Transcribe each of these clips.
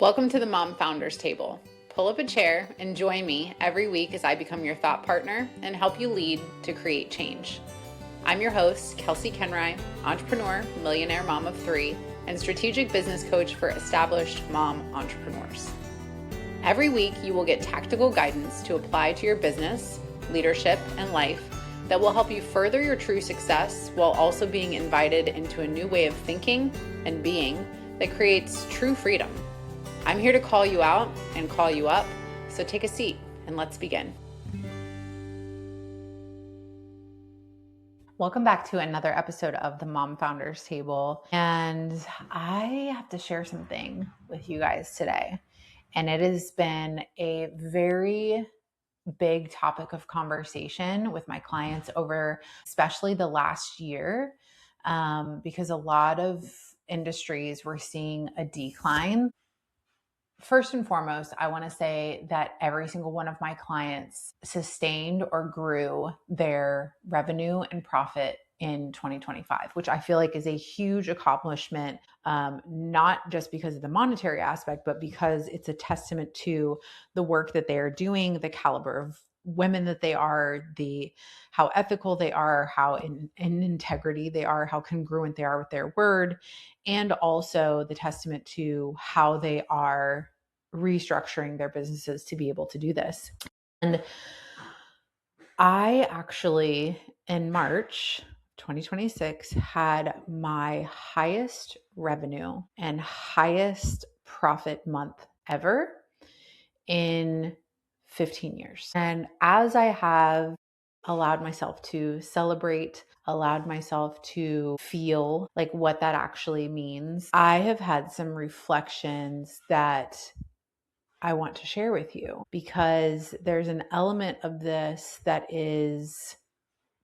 Welcome to the Mom Founders Table. Pull up a chair and join me every week as I become your thought partner and help you lead to create change. I'm your host, Kelsey Kenry, entrepreneur, millionaire mom of three, and strategic business coach for established mom entrepreneurs. Every week, you will get tactical guidance to apply to your business, leadership, and life that will help you further your true success while also being invited into a new way of thinking and being that creates true freedom. I'm here to call you out and call you up, so take a seat and let's begin. Welcome back to another episode of the Mom Founders Table. And I have to share something with you guys today. And it has been a very big topic of conversation with my clients over especially the last year, because a lot of industries were seeing a decline. First and foremost, I want to say that every single one of my clients sustained or grew their revenue and profit in 2025, which I feel like is a huge accomplishment, not just because of the monetary aspect, but because it's a testament to the work that they are doing, the caliber of women that they are, how ethical they are, how in integrity they are, how congruent they are with their word, and also the testament to how they are restructuring their businesses to be able to do this. And I actually, in March 2026, had my highest revenue and highest profit month ever in 15 years. And as I have allowed myself to celebrate, allowed myself to feel like what that actually means, I have had some reflections that I want to share with you, because there's an element of this that is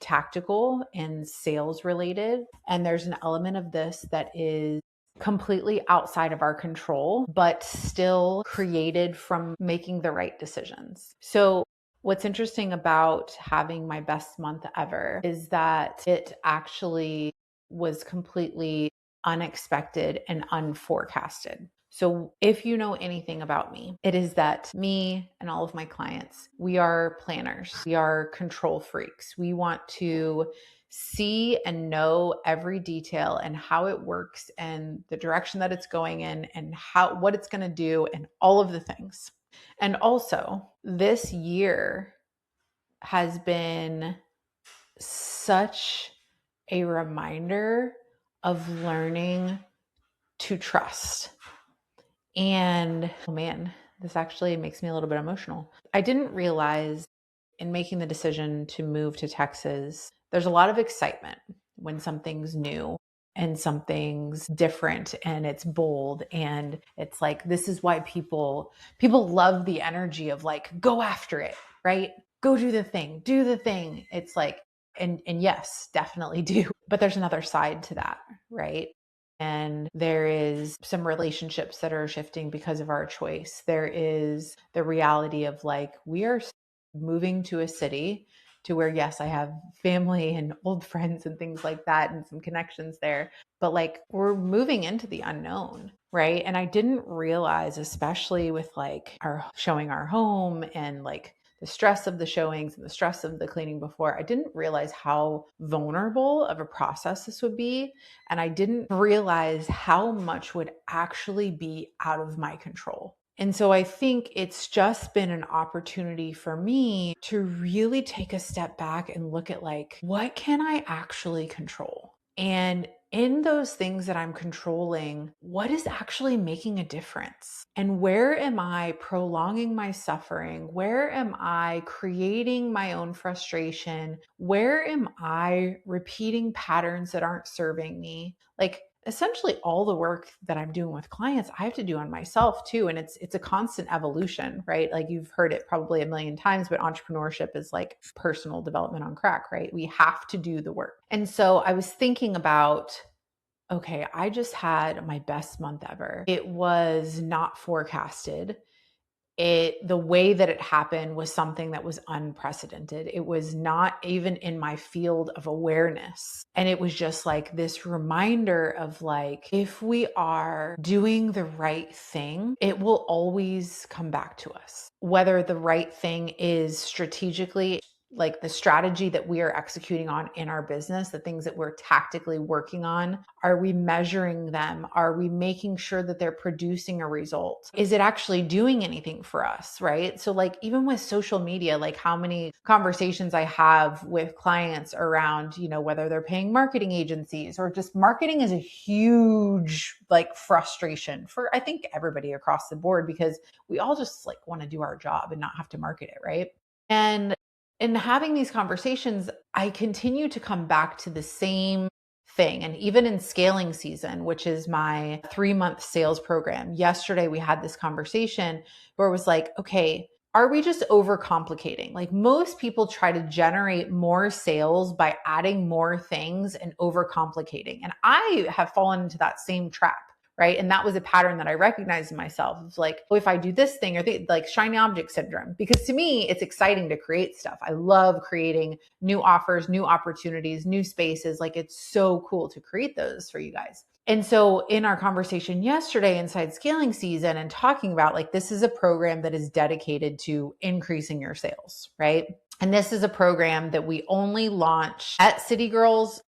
tactical and sales related, and there's an element of this that is completely outside of our control, but still created from making the right decisions. So what's interesting about having my best month ever is that it actually was completely unexpected and unforecasted. So if you know anything about me, it is that me and all of my clients, we are planners. We are control freaks. We want to see and know every detail and how it works and the direction that it's going in and what it's going to do and all of the things. And also, this year has been such a reminder of learning to trust. And oh man, this actually makes me a little bit emotional. I didn't realize in making the decision to move to Texas, there's a lot of excitement when something's new and something's different and it's bold, and it's like, this is why people love the energy of like, go after it, right? Go do the thing. It's like, and yes, definitely do. But there's another side to that, right? And there is some relationships that are shifting because of our choice. There is the reality of like, we are moving to a city to where, yes, I have family and old friends and things like that and some connections there, but like, we're moving into the unknown, right? And I didn't realize, especially with like showing our home and like the stress of the showings and the stress of the cleaning before, I didn't realize how vulnerable of a process this would be. And I didn't realize how much would actually be out of my control. And so I think it's just been an opportunity for me to really take a step back and look at like, what can I actually control? And in those things that I'm controlling, what is actually making a difference? And where am I prolonging my suffering? Where am I creating my own frustration? Where am I repeating patterns that aren't serving me? Like, essentially all the work that I'm doing with clients, I have to do on myself too. And it's a constant evolution, right? Like, you've heard it probably a million times, but entrepreneurship is like personal development on crack, right? We have to do the work. And so I was thinking about, okay, I just had my best month ever. It was not forecasted. the way that it happened was something that was unprecedented. It was not even in my field of awareness. And it was just like this reminder of like, if we are doing the right thing, it will always come back to us. Whether the right thing is strategically, like the strategy that we are executing on in our business, the things that we're tactically working on, are we measuring them? Are we making sure that they're producing a result? Is it actually doing anything for us, right? So like even with social media, like how many conversations I have with clients around, whether they're paying marketing agencies or just marketing is a huge like frustration for I think everybody across the board, because we all just like want to do our job and not have to market it, right? And in having these conversations, I continue to come back to the same thing. And even in scaling season, which is my 3-month sales program, yesterday we had this conversation where it was like, okay, are we just overcomplicating? Like most people try to generate more sales by adding more things and overcomplicating. And I have fallen into that same trap. Right. And that was a pattern that I recognized in myself. It's like, oh, if I do this thing, or like shiny object syndrome, because to me, it's exciting to create stuff. I love creating new offers, new opportunities, new spaces. Like it's so cool to create those for you guys. And so in our conversation yesterday inside scaling season and talking about like, this is a program that is dedicated to increasing your sales, right? And this is a program that we only launch at City Girls,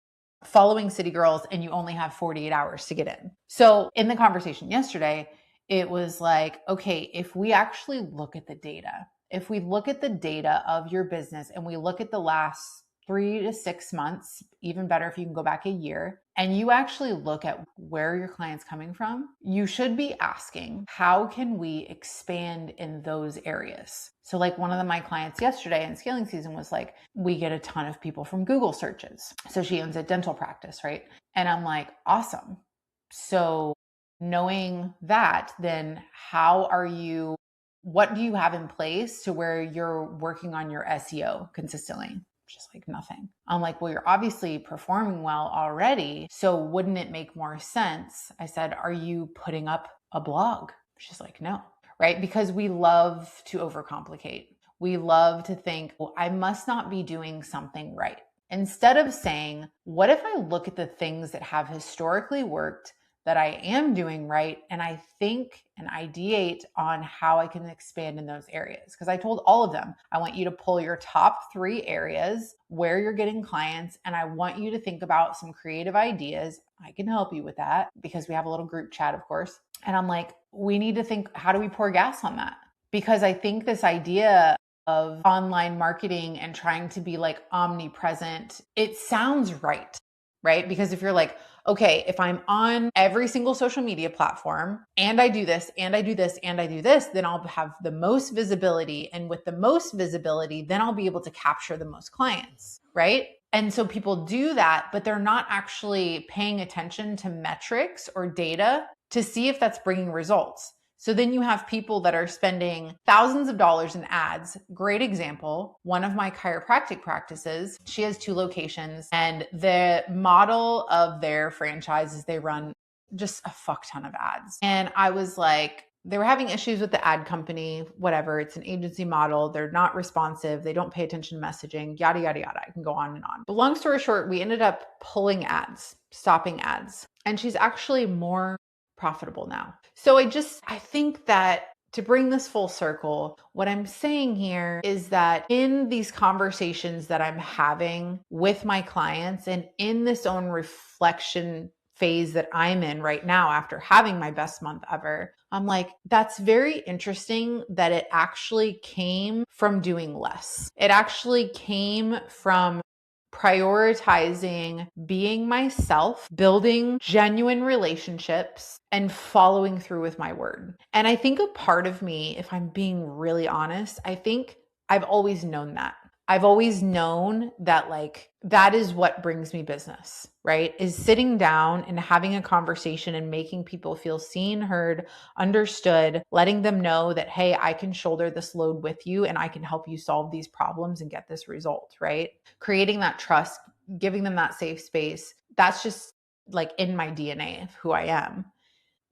following City Girls, and you only have 48 hours to get in. So in the conversation yesterday, it was like, okay, if we actually look at the data, if we look at the data of your business and we look at the last 3 to 6 months, even better if you can go back a year, and you actually look at where your client's coming from, you should be asking, how can we expand in those areas? So like one of my clients yesterday in scaling season was like, we get a ton of people from Google searches. So she owns a dental practice, right? And I'm like, awesome. So knowing that, then what do you have in place to where you're working on your SEO consistently? Just like nothing. I'm like, well, you're obviously performing well already. So wouldn't it make more sense? I said, are you putting up a blog? She's like, no, right? Because we love to overcomplicate. We love to think, well, I must not be doing something right. Instead of saying, what if I look at the things that have historically worked that I am doing right, and I think and ideate on how I can expand in those areas? Because I told all of them, I want you to pull your top 3 areas where you're getting clients, and I want you to think about some creative ideas. I can help you with that because we have a little group chat, of course. And I'm like, we need to think, how do we pour gas on that? Because I think this idea of online marketing and trying to be like omnipresent, it sounds right, right? Because if you're like, okay, if I'm on every single social media platform and I do this and I do this and I do this, then I'll have the most visibility. And with the most visibility, then I'll be able to capture the most clients, right? And so people do that, but they're not actually paying attention to metrics or data to see if that's bringing results. So then you have people that are spending thousands of dollars in ads. Great example. One of my chiropractic practices, she has 2 locations, and the model of their franchise is they run just a fuck ton of ads. And I was like, they were having issues with the ad company, whatever. It's an agency model. They're not responsive. They don't pay attention to messaging, yada, yada, yada. I can go on and on. But long story short, we ended up pulling ads, stopping ads. And she's actually more profitable now. So I think that to bring this full circle, what I'm saying here is that in these conversations that I'm having with my clients and in this own reflection phase that I'm in right now after having my best month ever, I'm like, that's very interesting that it actually came from doing less. It actually came from prioritizing being myself, building genuine relationships, and following through with my word. And I think a part of me, if I'm being really honest, I think I've always known that. I've always known that like that is what brings me business, right? Is sitting down and having a conversation and making people feel seen, heard, understood, letting them know that, hey, I can shoulder this load with you and I can help you solve these problems and get this result, right? Creating that trust, giving them that safe space. That's just like in my DNA of who I am.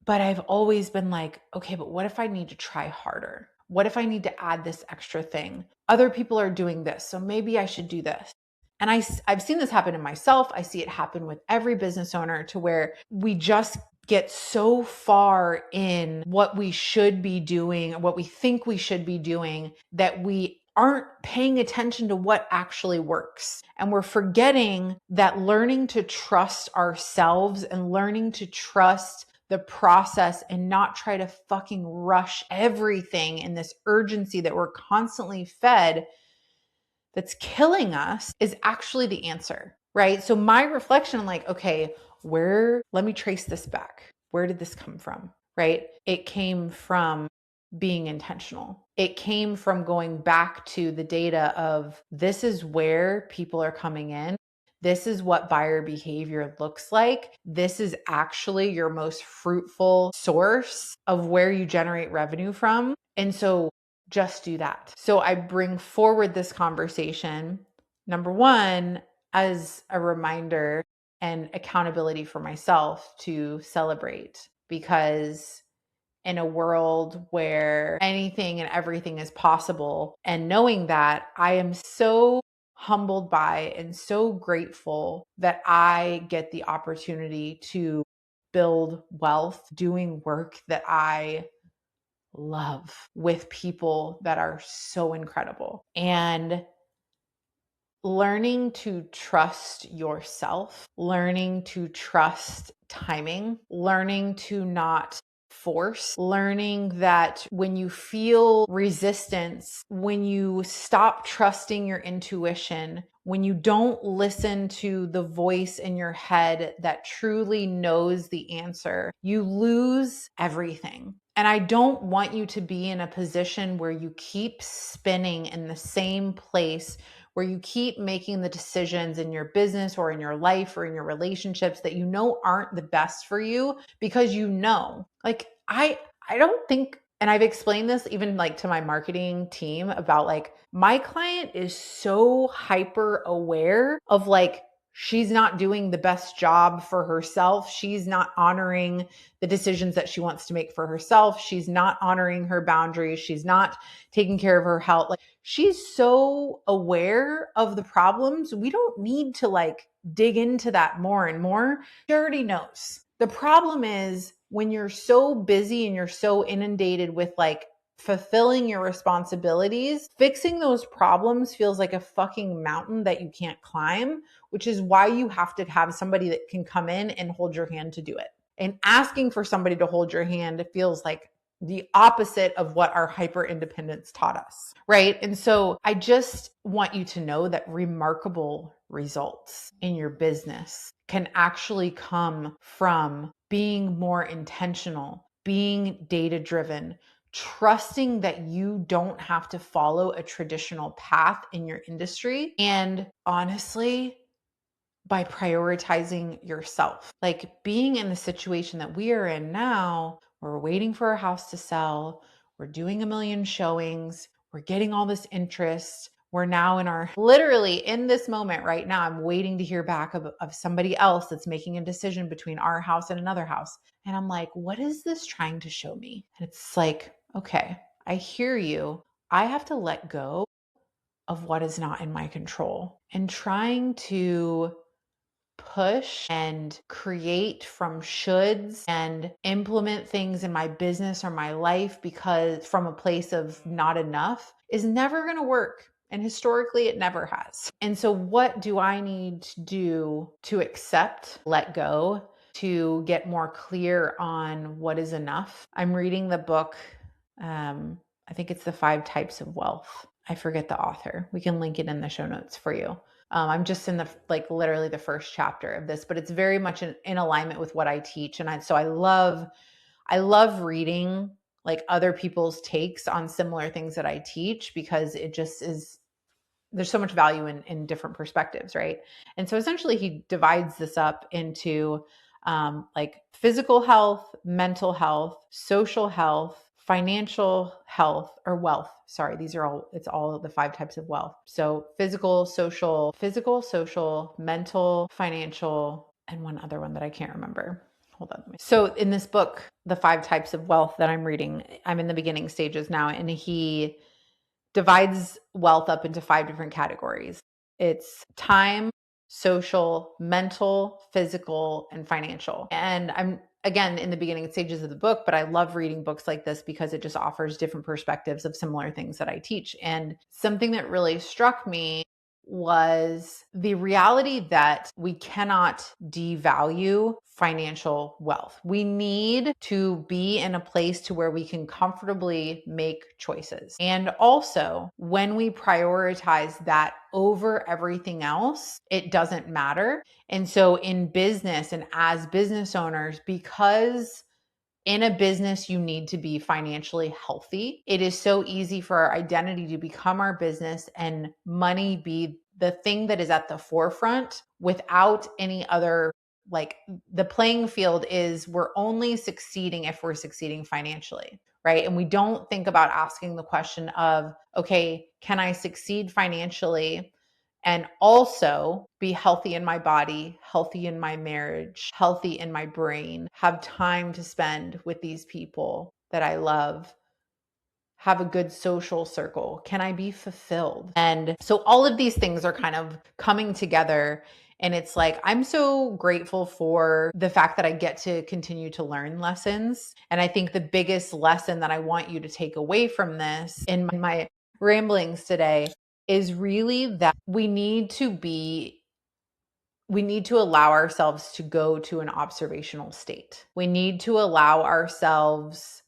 But I've always been like, okay, but what if I need to try harder? What if I need to add this extra thing? Other people are doing this, so maybe I should do this. And I've seen this happen in myself. I see it happen with every business owner, to where we just get so far in what we should be doing, what we think we should be doing, that we aren't paying attention to what actually works. And we're forgetting that learning to trust ourselves and learning to trust the process and not try to fucking rush everything in this urgency that we're constantly fed, that's killing us, is actually the answer, right? So my reflection, I'm like, okay, let me trace this back. Where did this come from, right? It came from being intentional. It came from going back to the data of, this is where people are coming in. This is what buyer behavior looks like. This is actually your most fruitful source of where you generate revenue from. And so just do that. So I bring forward this conversation, number one, as a reminder and accountability for myself to celebrate, because in a world where anything and everything is possible, and knowing that, I am so humbled by and so grateful that I get the opportunity to build wealth doing work that I love with people that are so incredible. And learning to trust yourself, learning to trust timing, learning to not force, learning that when you feel resistance, when you stop trusting your intuition, when you don't listen to the voice in your head that truly knows the answer, you lose everything. And I don't want you to be in a position where you keep spinning in the same place, where you keep making the decisions in your business or in your life or in your relationships that you know aren't the best for you, because you know, like, I don't think, and I've explained this even like to my marketing team, about like, my client is so hyper aware of like, she's not doing the best job for herself. She's not honoring the decisions that she wants to make for herself. She's not honoring her boundaries. She's not taking care of her health. Like, she's so aware of the problems. We don't need to like dig into that more and more. She already knows. The problem is when you're so busy and you're so inundated with like fulfilling your responsibilities, fixing those problems feels like a fucking mountain that you can't climb, which is why you have to have somebody that can come in and hold your hand to do it. And asking for somebody to hold your hand feels like the opposite of what our hyper independence taught us, right? And so I just want you to know that remarkable results in your business can actually come from being more intentional, being data driven, trusting that you don't have to follow a traditional path in your industry, and honestly, by prioritizing yourself. Like, being in the situation that we are in now, we're waiting for a house to sell, we're doing a million showings, we're getting all this interest. We're now in our, literally in this moment right now, I'm waiting to hear back of somebody else that's making a decision between our house and another house. And I'm like, what is this trying to show me? And it's like, okay, I hear you. I have to let go of what is not in my control, and trying to push and create from shoulds and implement things in my business or my life because from a place of not enough is never going to work. And historically, it never has. And so, what do I need to do to accept, let go, to get more clear on what is enough? I'm reading the book. I think it's The 5 Types of Wealth. I forget the author. We can link it in the show notes for you. I'm just in the, like, literally the first chapter of this, but it's very much in alignment with what I teach. And so I love reading like other people's takes on similar things that I teach, because it just is, there's so much value in different perspectives, right? And so essentially he divides this up into like physical health, mental health, social health, financial health, or wealth. Sorry, it's all the 5 types of wealth. So physical, social, mental, financial, and one other one that I can't remember. hold on. So in this book, The 5 Types of Wealth that I'm reading, I'm in the beginning stages now, and he divides wealth up into 5 different categories. It's time, social, mental, physical, and financial. And I'm again in the beginning stages of the book, but I love reading books like this because it just offers different perspectives of similar things that I teach. And something that really struck me was the reality that we cannot devalue financial wealth. We need to be in a place to where we can comfortably make choices. And also, when we prioritize that over everything else, it doesn't matter. And so in business and as business owners, because in a business, you need to be financially healthy. It is so easy for our identity to become our business and money be the thing that is at the forefront without any other, like the playing field is we're only succeeding if we're succeeding financially, right? And we don't think about asking the question of, okay, can I succeed financially and also be healthy in my body, healthy in my marriage, healthy in my brain, have time to spend with these people that I love, have a good social circle? Can I be fulfilled? And so all of these things are kind of coming together. And it's like, I'm so grateful for the fact that I get to continue to learn lessons. And I think the biggest lesson that I want you to take away from this in my ramblings today is really that we need to allow ourselves to go to an observational state. We need to allow ourselves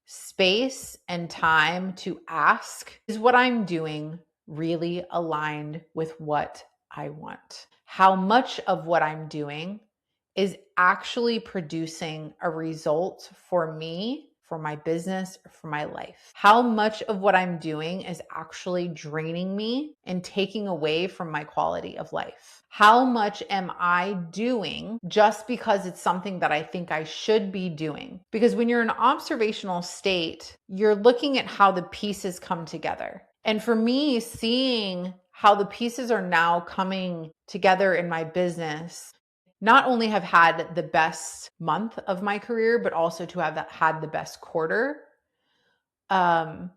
space and time to ask, is what I'm doing really aligned with what I want? How much of what I'm doing is actually producing a result for me, for my business, or for my life? How much of what I'm doing is actually draining me and taking away from my quality of life? How much am I doing just because it's something that I think I should be doing? Because when you're in an observational state, you're looking at how the pieces come together. And for me, seeing how the pieces are now coming together in my business, not only have had the best month of my career, but also to have had the best quarter, by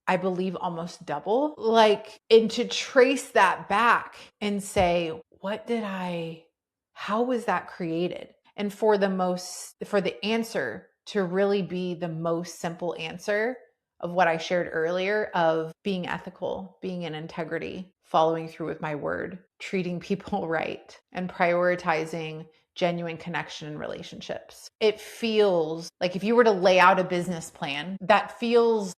I believe almost double. And to trace that back and say, how was that created? And for the answer to really be the most simple answer of what I shared earlier of being ethical, being in integrity, following through with my word, treating people right, and prioritizing genuine connection and relationships. It feels like if you were to lay out a business plan, that feels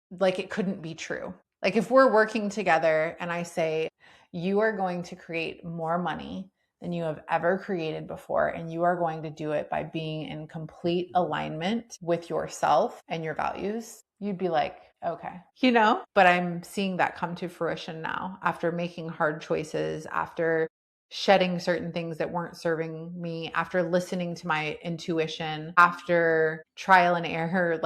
like it couldn't be true. Like if we're working together and I say, you are going to create more money than you have ever created before, and you are going to do it by being in complete alignment with yourself and your values, you'd be like, okay, but I'm seeing that come to fruition now after making hard choices, after shedding certain things that weren't serving me, after listening to my intuition, after trial and error,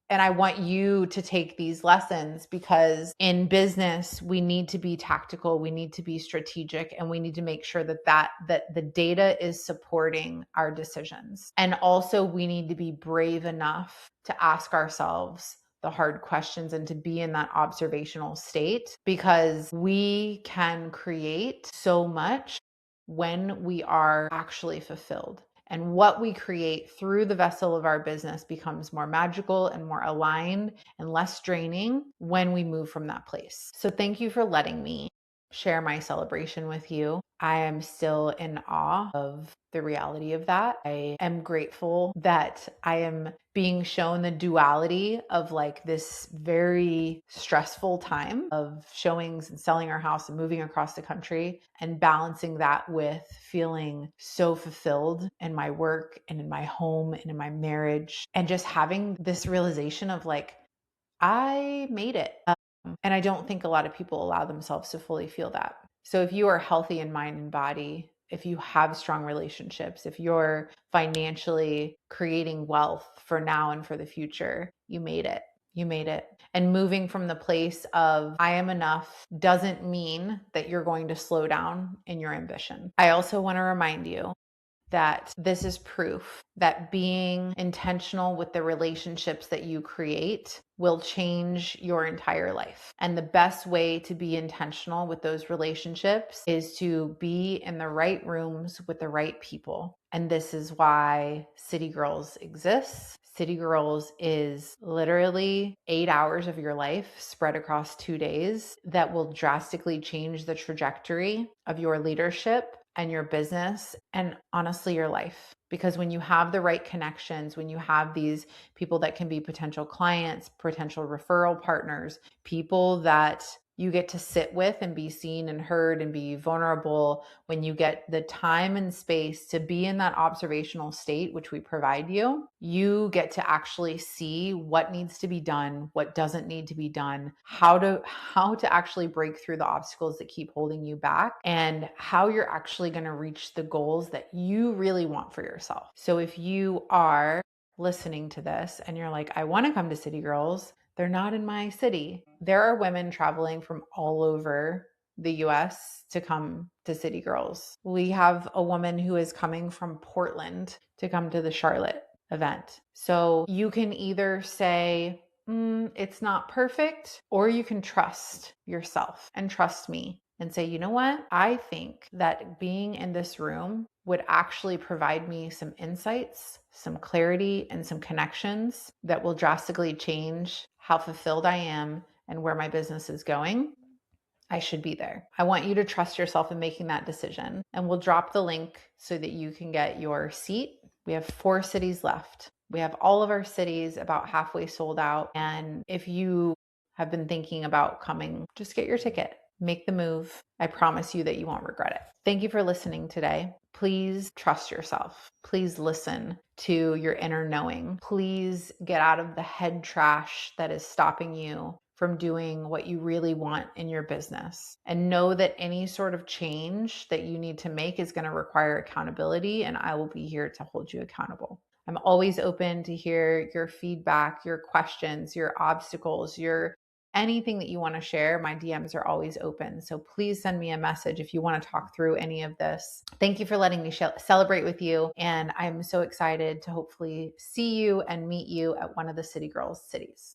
and I want you to take these lessons because in business, we need to be tactical, we need to be strategic, and we need to make sure that the data is supporting our decisions. And also we need to be brave enough to ask ourselves the hard questions and to be in that observational state, because we can create so much when we are actually fulfilled. And what we create through the vessel of our business becomes more magical and more aligned and less draining when we move from that place. So thank you for letting me share my celebration with you. I am still in awe of the reality of that. I am grateful that I am being shown the duality of this very stressful time of showings and selling our house and moving across the country, and balancing that with feeling so fulfilled in my work and in my home and in my marriage, and just having this realization of I made it. And I don't think a lot of people allow themselves to fully feel that. So if you are healthy in mind and body, if you have strong relationships, if you're financially creating wealth for now and for the future, you made it. You made it. And moving from the place of I am enough doesn't mean that you're going to slow down in your ambition. I also want to remind you that this is proof that being intentional with the relationships that you create will change your entire life. And the best way to be intentional with those relationships is to be in the right rooms with the right people. And this is why City Girls exists. City Girls is literally 8 hours of your life spread across 2 days that will drastically change the trajectory of your leadership and your business and honestly your life. Because when you have the right connections, when you have these people that can be potential clients, potential referral partners, people that you get to sit with and be seen and heard and be vulnerable, when you get the time and space to be in that observational state, which we provide you, you get to actually see what needs to be done, what doesn't need to be done, how to actually break through the obstacles that keep holding you back, and how you're actually going to reach the goals that you really want for yourself. So if you are listening to this and you're like, I want to come to City Girls, they're not in my city. There are women traveling from all over the US to come to City Girls. We have a woman who is coming from Portland to come to the Charlotte event. So you can either say, it's not perfect, or you can trust yourself and trust me and say, you know what? I think that being in this room would actually provide me some insights, some clarity, and some connections that will drastically change how fulfilled I am and where my business is going. I should be there. I want you to trust yourself in making that decision. And we'll drop the link so that you can get your seat. We have 4 cities left. We have all of our cities about halfway sold out. And if you have been thinking about coming, just get your ticket. Make the move. I promise you that you won't regret it. Thank you for listening today. Please trust yourself. Please listen to your inner knowing. Please get out of the head trash that is stopping you from doing what you really want in your business. And know that any sort of change that you need to make is going to require accountability, and I will be here to hold you accountable. I'm always open to hear your feedback, your questions, your obstacles, your anything that you want to share. My DMs are always open. So please send me a message if you want to talk through any of this. Thank you for letting me celebrate with you. And I'm so excited to hopefully see you and meet you at one of the City Girls cities.